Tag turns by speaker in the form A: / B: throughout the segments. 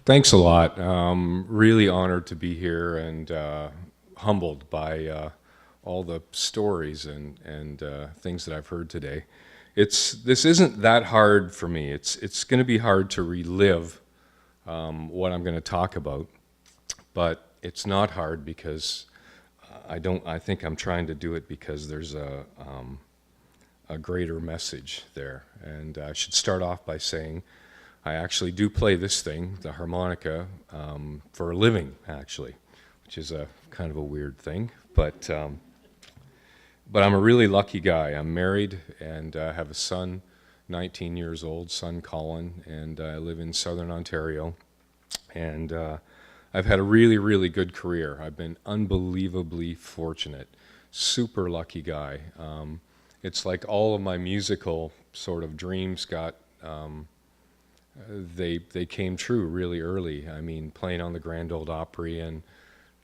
A: Thanks a lot. Really honored to be here and humbled by all the stories and things that I've heard today. This isn't that hard for me. It's going to be hard to relive what I'm going to talk about, but it's not hard because I don't. I think I'm trying to do it because there's a greater message there. And I should start off by saying I actually do play this thing, the harmonica, for a living, actually, which is a kind of a weird thing. But I'm a really lucky guy. I'm married and have a son, 19 years old, son Colin, and I live in southern Ontario. And I've had a really, really good career. I've been unbelievably fortunate, super lucky guy. It's like all of my musical sort of dreams got they came true really early. I mean, playing on the Grand Ole Opry and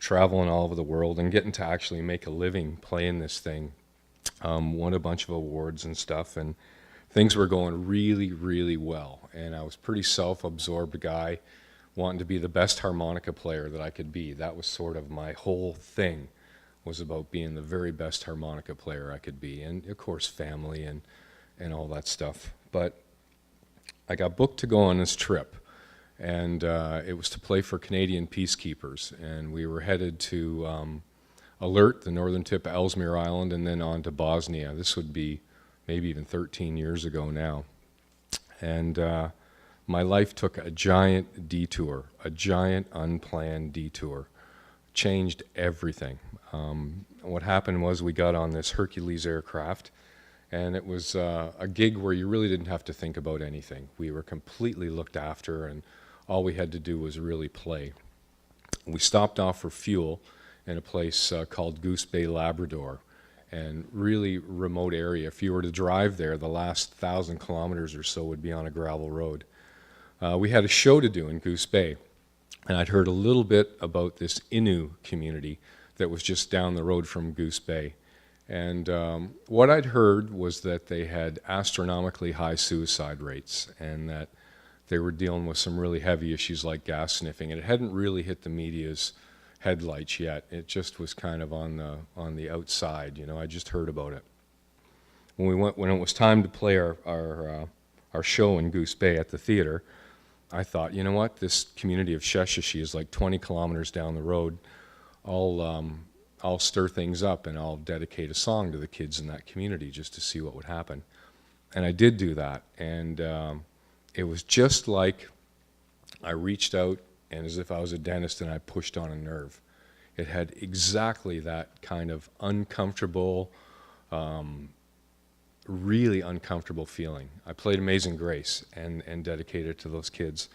A: traveling all over the world and getting to actually make a living playing this thing. Won a bunch of awards and stuff, and things were going really, really well. And I was pretty self-absorbed guy, wanting to be the best harmonica player that I could be. That was sort of my whole thing, was about being the very best harmonica player I could be. And of course, family and all that stuff. But I got booked to go on this trip, and it was to play for Canadian peacekeepers, and we were headed to Alert, the northern tip of Ellesmere Island, and then on to Bosnia. This would be maybe even 13 years ago now. And my life took a giant detour, a giant unplanned detour. Changed everything. What happened was we got on this Hercules aircraft, and it was a gig where you really didn't have to think about anything. We were completely looked after, and all we had to do was really play. We stopped off for fuel in a place called Goose Bay, Labrador, and really remote area. If you were to drive there, the last 1,000 kilometers or so would be on a gravel road. We had a show to do in Goose Bay, and I'd heard a little bit about this Innu community that was just down the road from Goose Bay. And what I'd heard was that they had astronomically high suicide rates, and that they were dealing with some really heavy issues like gas sniffing. And it hadn't really hit the media's headlights yet. It just was kind of on the outside. You know, I just heard about it. When it was time to play our show in Goose Bay at the theater, I thought, you know what, this community of Sheshashi is like 20 kilometers down the road. I'll stir things up and I'll dedicate a song to the kids in that community just to see what would happen. And I did do that, and it was just like I reached out, and as if I was a dentist and I pushed on a nerve. It had exactly that kind of uncomfortable, really uncomfortable feeling. I played Amazing Grace and dedicated it to those kids,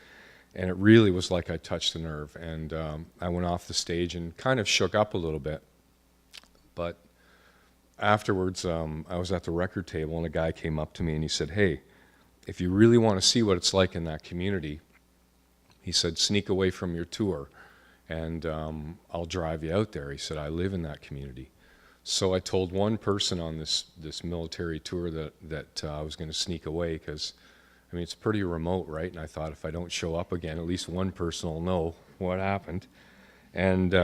A: and it really was like I touched a nerve. And I went off the stage and kind of shook up a little bit. But afterwards, I was at the record table, and a guy came up to me and he said, "Hey, if you really want to see what it's like in that community," he said, "sneak away from your tour, and I'll drive you out there." He said, "I live in that community." So I told one person on this military tour that I was going to sneak away because, I mean, it's pretty remote, right? And I thought if I don't show up again, at least one person will know what happened. And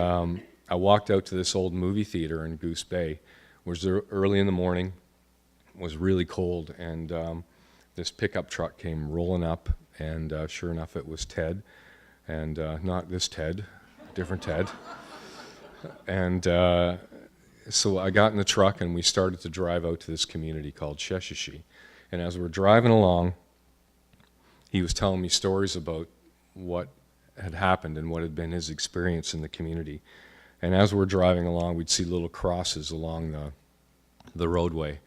A: I walked out to this old movie theater in Goose Bay. It was early in the morning, it was really cold, and this pickup truck came rolling up, and sure enough, it was Ted, and not this Ted, different Ted. And so I got in the truck, and we started to drive out to this community called Sheshashi. And as we're driving along, he was telling me stories about what had happened and what had been his experience in the community. And as we're driving along, we'd see little crosses along the roadway.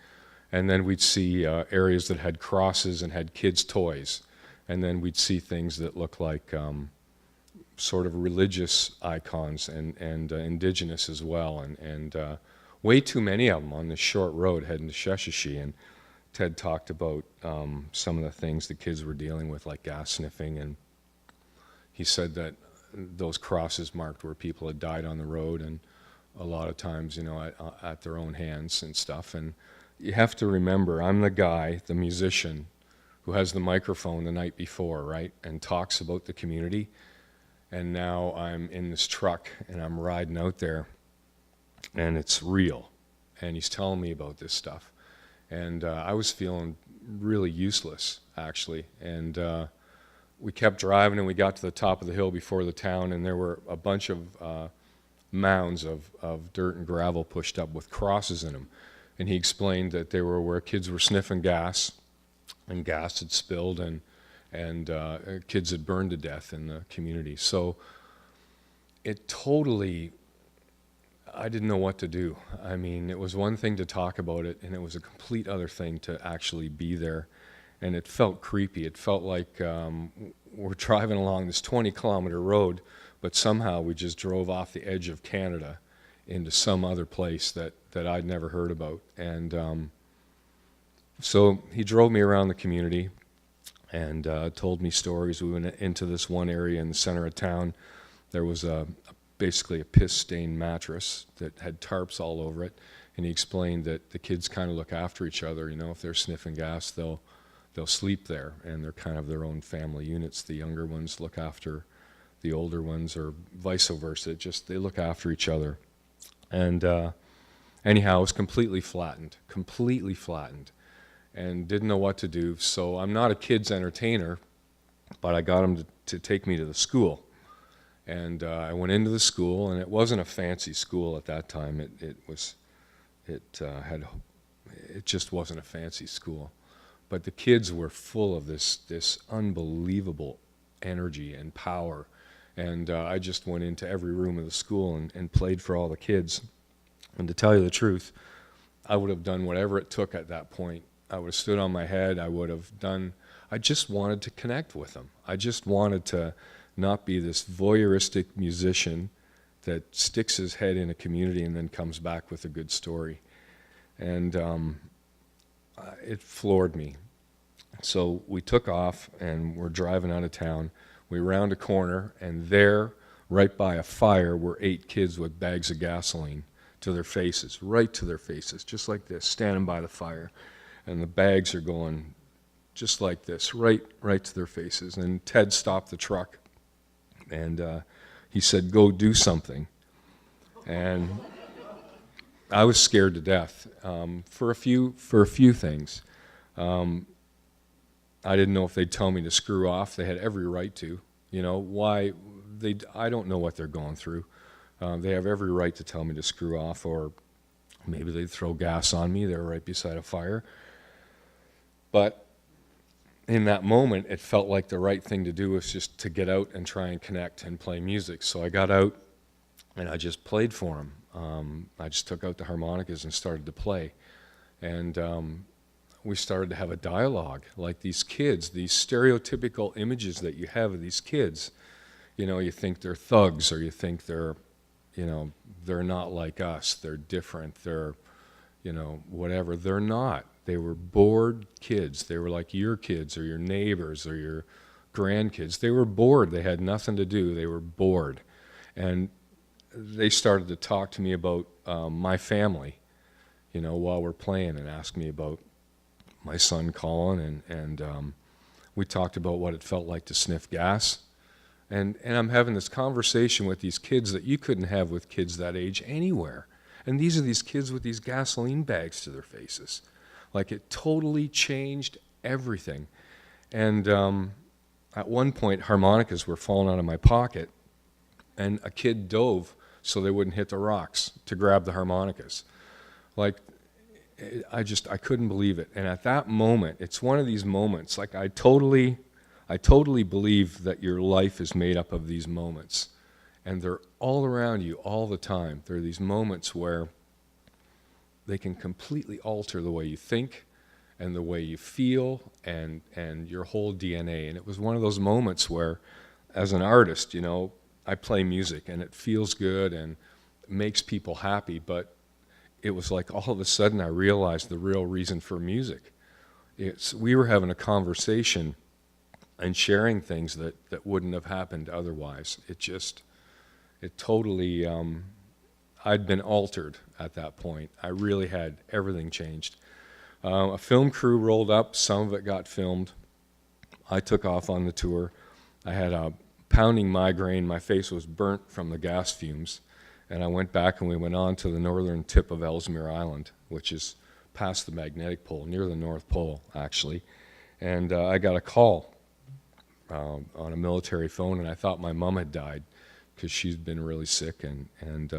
A: And then we'd see areas that had crosses and had kids' toys. And then we'd see things that looked like sort of religious icons and indigenous as well. And way too many of them on this short road heading to Sheshashi. And Ted talked about some of the things the kids were dealing with, like gas sniffing. And he said that those crosses marked where people had died on the road, and a lot of times, you know, at their own hands and stuff. And you have to remember, I'm the guy, the musician, who has the microphone the night before, right, and talks about the community. And now I'm in this truck and I'm riding out there, and it's real. And he's telling me about this stuff. And I was feeling really useless, actually. And we kept driving, and we got to the top of the hill before the town, and there were a bunch of mounds of dirt and gravel pushed up with crosses in them. And he explained that they were where kids were sniffing gas, and gas had spilled, and kids had burned to death in the community. So it totally, I didn't know what to do. I mean, it was one thing to talk about it, and it was a complete other thing to actually be there. And it felt creepy. It felt like we're driving along this 20-kilometer road, but somehow we just drove off the edge of Canada into some other place that I'd never heard about. And so he drove me around the community and told me stories. We went into this one area in the center of town. There was basically a piss-stained mattress that had tarps all over it, and he explained that the kids kind of look after each other. You know, if they're sniffing gas, they'll sleep there, and they're kind of their own family units. The younger ones look after the older ones, or vice versa. Just they look after each other. And anyhow, I was completely flattened, and didn't know what to do. So I'm not a kids entertainer, but I got him to take me to the school. And I went into the school, and it wasn't a fancy school at that time. It just wasn't a fancy school. But the kids were full of this unbelievable energy and power. And I just went into every room of the school and played for all the kids. And to tell you the truth, I would have done whatever it took at that point. I would have stood on my head. I just wanted to connect with them. I just wanted to not be this voyeuristic musician that sticks his head in a community and then comes back with a good story. And it floored me. So we took off, and we're driving out of town. We round a corner, and there, right by a fire, were 8 kids with bags of gasoline to their faces, right to their faces, just like this, standing by the fire. And the bags are going just like this, right to their faces. And Ted stopped the truck, and he said, "Go do something." And I was scared to death for a few things. I didn't know if they'd tell me to screw off. They had every right to. You know, why? I don't know what they're going through. They have every right to tell me to screw off, or maybe they'd throw gas on me. They were right beside a fire. But in that moment, it felt like the right thing to do was just to get out and try and connect and play music. So I got out, and I just played for them. I just took out the harmonicas and started to play. And we started to have a dialogue, like these kids, these stereotypical images that you have of these kids. You know, you think they're thugs, or you think they're not like us, they're different, they're, whatever. They're not. They were bored kids. They were like your kids, or your neighbors, or your grandkids. They were bored. They had nothing to do. They were bored. And they started to talk to me about my family, while we're playing, and ask me about my son Colin, and we talked about what it felt like to sniff gas. And I'm having this conversation with these kids that you couldn't have with kids that age anywhere. And these are these kids with these gasoline bags to their faces. Like, it totally changed everything. And at one point, harmonicas were falling out of my pocket, and a kid dove so they wouldn't hit the rocks to grab the harmonicas. Like, I couldn't believe it. And at that moment, it's one of these moments, like I totally believe that your life is made up of these moments. And they're all around you all the time. There are these moments where they can completely alter the way you think and the way you feel and your whole DNA. And it was one of those moments where, as an artist, I play music and it feels good and makes people happy, but it was like all of a sudden I realized the real reason for music. We were having a conversation and sharing things that wouldn't have happened otherwise. It totally, I'd been altered at that point. I really had everything changed. A film crew rolled up, some of it got filmed. I took off on the tour. I had a pounding migraine. My face was burnt from the gas fumes. And I went back and we went on to the northern tip of Ellesmere Island, which is past the magnetic pole, near the North Pole, actually. And I got a call on a military phone, and I thought my mom had died because she'd been really sick. And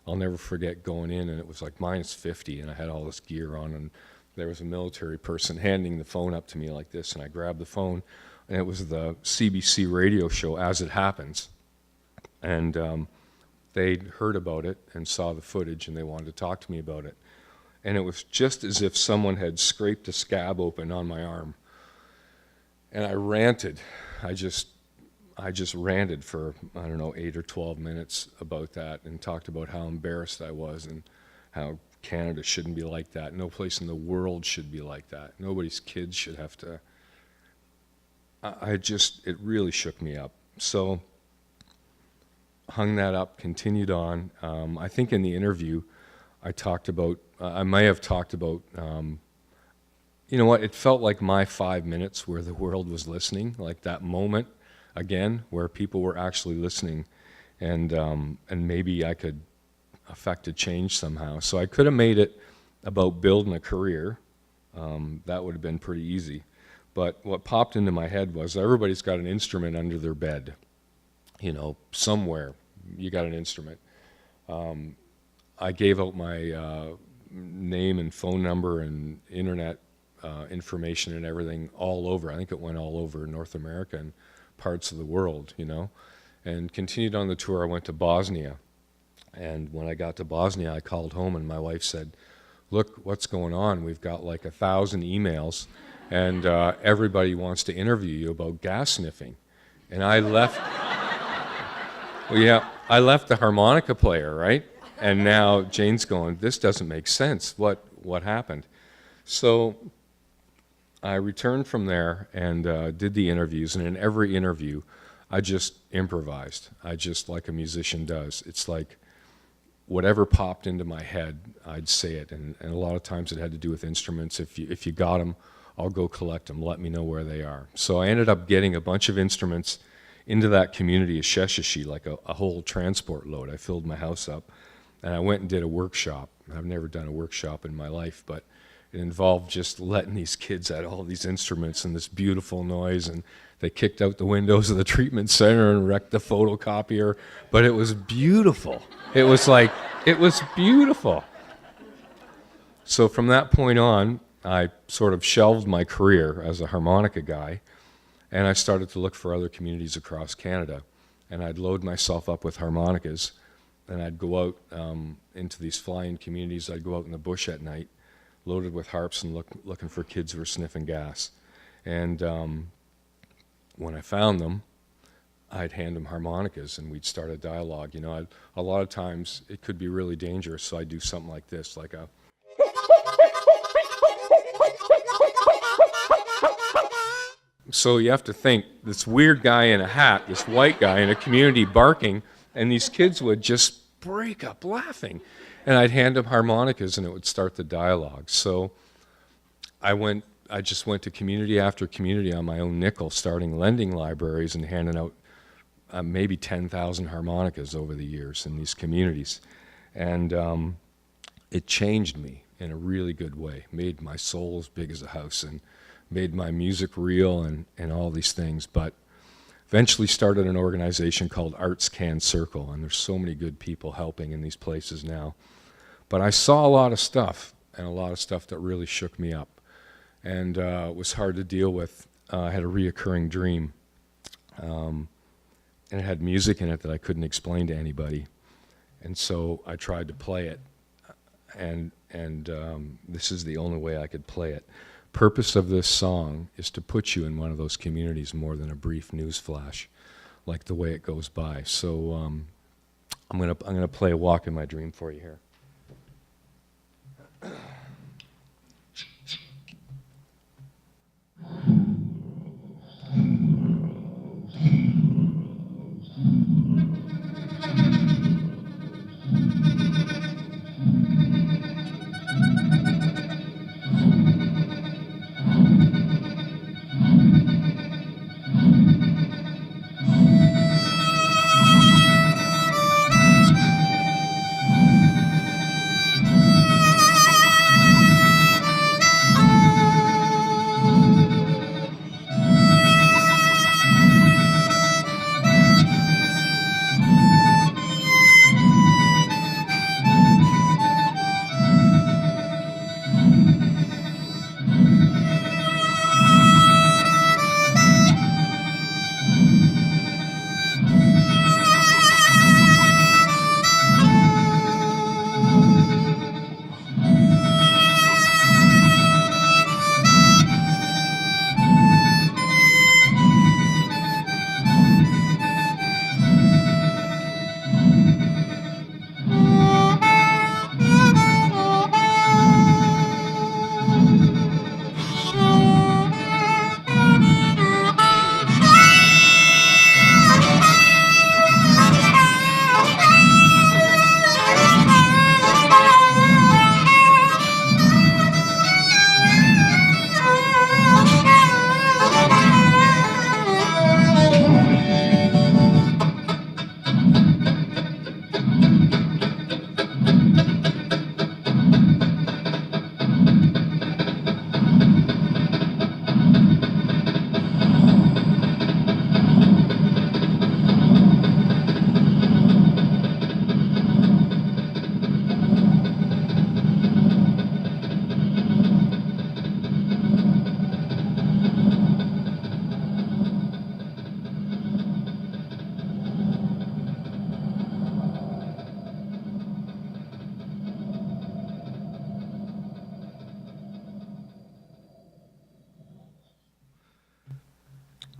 A: I'll never forget going in, and it was like -50, and I had all this gear on, and there was a military person handing the phone up to me like this, and I grabbed the phone, and it was the CBC radio show, As It Happens. And they'd heard about it and saw the footage, and they wanted to talk to me about it. And it was just as if someone had scraped a scab open on my arm. And I ranted. I just ranted for, I don't know, 8 or 12 minutes about that, and talked about how embarrassed I was and how Canada shouldn't be like that. No place in the world should be like that. Nobody's kids should have to. It really shook me up. So hung that up, continued on. I think in the interview I talked about, I may have talked about, you know what, it felt like my 5 minutes where the world was listening, like that moment again where people were actually listening, and maybe I could affect a change somehow. So I could have made it about building a career. That would have been pretty easy. But what popped into my head was everybody's got an instrument under their bed. You know, somewhere you got an instrument. I gave out my name and phone number and internet information and everything all over. I think it went all over North America and parts of the world, you know, and continued on the tour. I went to Bosnia, and when I got to Bosnia, I called home, and my wife said, "Look, what's going on? We've got like 1,000 emails, and everybody wants to interview you about gas sniffing." And I left. Well, yeah, I left the harmonica player, right? And now Jane's going, "This doesn't make sense. What happened?" So I returned from there and did the interviews, and in every interview, I just improvised. I just, like a musician does. It's like whatever popped into my head, I'd say it, and a lot of times it had to do with instruments. If you got them, I'll go collect them. Let me know where they are. So I ended up getting a bunch of instruments into that community of Sheshashi, like a whole transport load. I filled my house up, and I went and did a workshop. I've never done a workshop in my life, but it involved just letting these kids at all these instruments and this beautiful noise, and they kicked out the windows of the treatment center and wrecked the photocopier, but it was beautiful. It was beautiful. So from that point on, I sort of shelved my career as a harmonica guy, and I started to look for other communities across Canada. And I'd load myself up with harmonicas, and I'd go out into these fly-in communities. I'd go out in the bush at night, loaded with harps, and looking for kids who were sniffing gas. And when I found them, I'd hand them harmonicas, and we'd start a dialogue. You know, a lot of times it could be really dangerous, so I'd do something like this, like a... So you have to think, this weird guy in a hat, this white guy in a community barking, and these kids would just break up laughing. And I'd hand them harmonicas, and it would start the dialogue. So I just went to community after community on my own nickel, starting lending libraries and handing out maybe 10,000 harmonicas over the years in these communities. And it changed me in a really good way, made my soul as big as a house, and made my music real and all these things. But eventually started an organization called Arts Can Circle, and there's so many good people helping in these places now. But I saw a lot of stuff, and a lot of stuff that really shook me up, and it was hard to deal with. I had a reoccurring dream, and it had music in it that I couldn't explain to anybody, and so I tried to play it, and this is the only way I could play it. Purpose of this song is to put you in one of those communities more than a brief news flash, like the way it goes by. So I'm gonna play a Walk in My Dream for you here.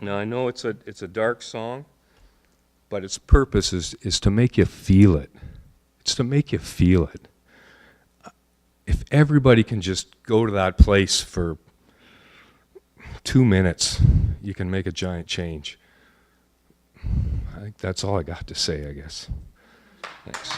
A: Now I know it's a dark song, but its purpose is to make you feel it. It's to make you feel it. If everybody can just go to that place for 2 minutes, you can make a giant change. I think that's all I got to say, I guess. Thanks.